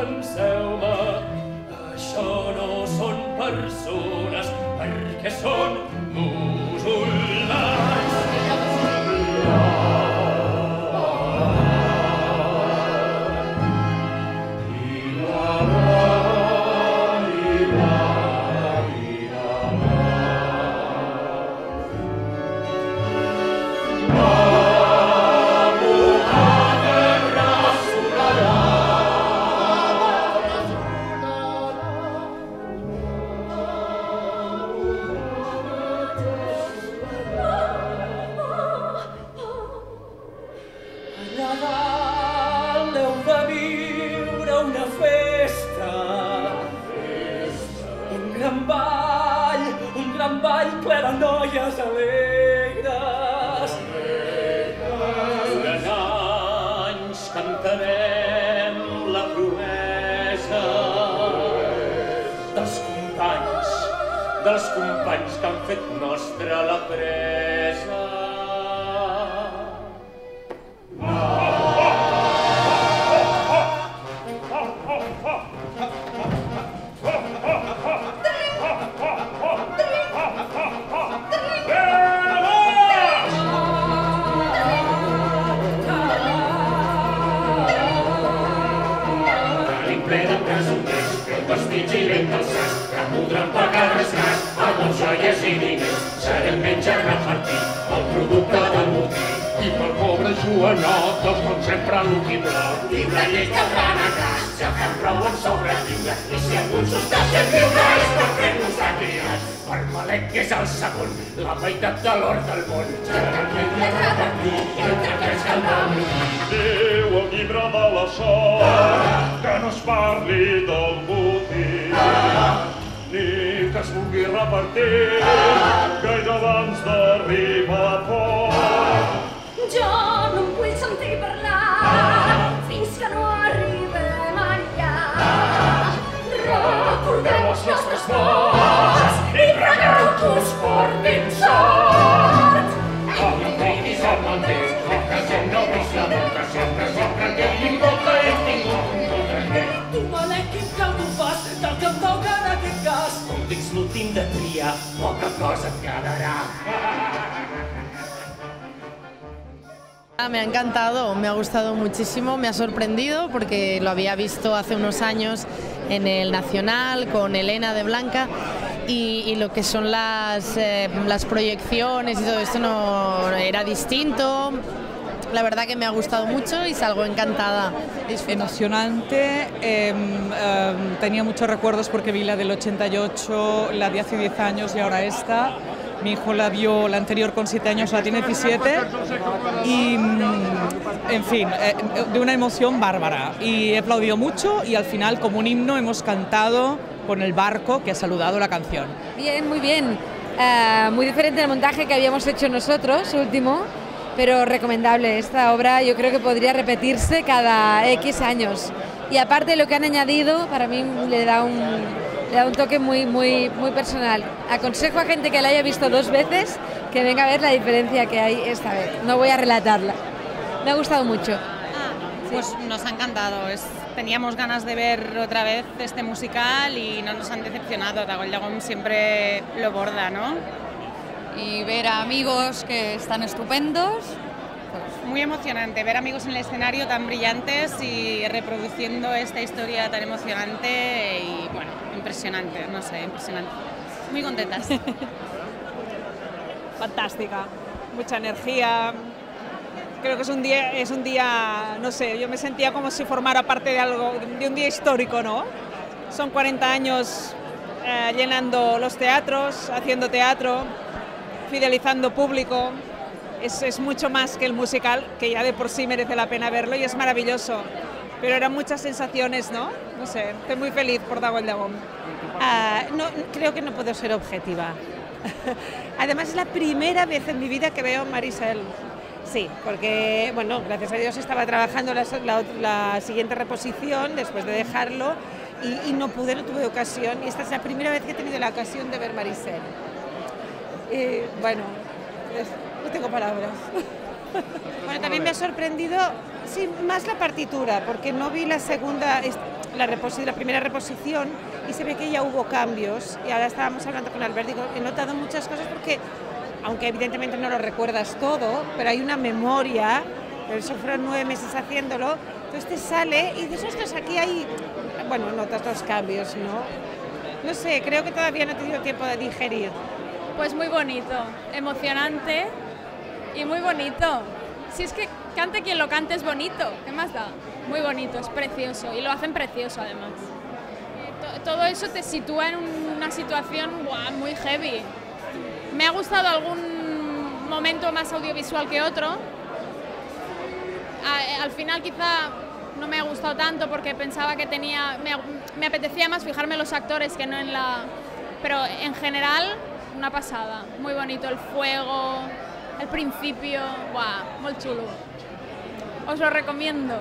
penseu-me, això no són persones, perquè són musulmans. Noies alegres. Durant anys cantarem la promesa dels companys que han fet nostra la presa. Joies i diners, serem menjar repartit, el producte del botí. I pel pobre Joanot, doncs com sempre l'últim-lot. Diu la llei que el renegat, ja fem prou en sobreviure. I si algú s'està fent viure és per fer-nos de criats. Per Malek, que és el segon, la meitat de l'or del món. Ja també hem de repartir entre aquells que el van morir. Diu el llibre de la sort, que no es parli del botí. Ni que es vulgui repartir gaire abans d'arribar a port. Jo no em vull sentir parlar fins que no arribem allà. Recordeu els nostres morts i pregueu que us portin sort. Com no triguis el maltès, que gent no vist la boca, sempre que li toca hem tingut un contracte. Tu, Malek, quin cal tu fas del que em toca en aquest cas? Com dins l'últim de triar, poca cosa et quedarà. Me ha encantado, me ha gustado muchísimo, me ha sorprendido porque lo había visto hace unos años en el Nacional con Elena de Blanca y lo que son las proyecciones y todo esto no era distinto. La verdad que me ha gustado mucho y salgo encantada. Emocionante, tenía muchos recuerdos porque vi la del 88, la de hace 10 años y ahora esta. Mi hijo la vio la anterior con 7 años, la tiene 17 y, en fin, de una emoción bárbara. Y he aplaudido mucho y al final, como un himno, hemos cantado con el barco que ha saludado la canción. Bien, muy bien. Muy diferente al montaje que habíamos hecho nosotros, último, pero recomendable. Esta obra yo creo que podría repetirse cada X años. Y aparte lo que han añadido, para mí le da un toque muy personal. Aconsejo a gente que la haya visto 2 veces que venga a ver la diferencia que hay esta vez. No voy a relatarla. Me ha gustado mucho. Pues nos ha encantado. Teníamos ganas de ver otra vez este musical y no nos han decepcionado. Dagoll Llagom siempre lo borda, ¿no? Y ver a amigos que están estupendos. Muy emocionante, ver amigos en el escenario tan brillantes y reproduciendo esta historia tan emocionante y, bueno, impresionante, no sé, impresionante. Muy contentas. Fantástica, mucha energía. Creo que es un día, no sé, yo me sentía como si formara parte de un día histórico, ¿no? Son 40 años llenando los teatros, haciendo teatro, fidelizando público. Es mucho más que el musical, que ya de por sí merece la pena verlo y es maravilloso. Pero eran muchas sensaciones, ¿no? No sé, estoy muy feliz por Dagoll Llagom. No, creo que no puedo ser objetiva. Además es la primera vez en mi vida que veo a Marisel. Sí, porque, bueno, gracias a Dios estaba trabajando la siguiente reposición después de dejarlo y no tuve ocasión. Y esta es la primera vez que he tenido la ocasión de ver Marisel. Y, bueno, no tengo palabras. Bueno, también me ha sorprendido, sí, más la partitura, porque no vi la segunda. la primera reposición y se ve que ya hubo cambios y ahora estábamos hablando con Albert, digo, he notado muchas cosas porque, aunque evidentemente no lo recuerdas todo, pero hay una memoria, eso fueron 9 meses haciéndolo, entonces te sale y dices, ostras, aquí hay, bueno, notas los cambios, ¿no? No sé, creo que todavía no he tenido tiempo de digerir. Pues muy bonito, emocionante y muy bonito. Si es que cante quien lo cante es bonito, ¿qué más da? Muy bonito, es precioso y lo hacen precioso además. Todo eso te sitúa en una situación muy heavy. Me ha gustado algún momento más audiovisual que otro. Al final quizá no me ha gustado tanto porque pensaba que me apetecía más fijarme en los actores que no en la... Pero en general, una pasada. Muy bonito el fuego, el principio, muy chulo. Os lo recomiendo.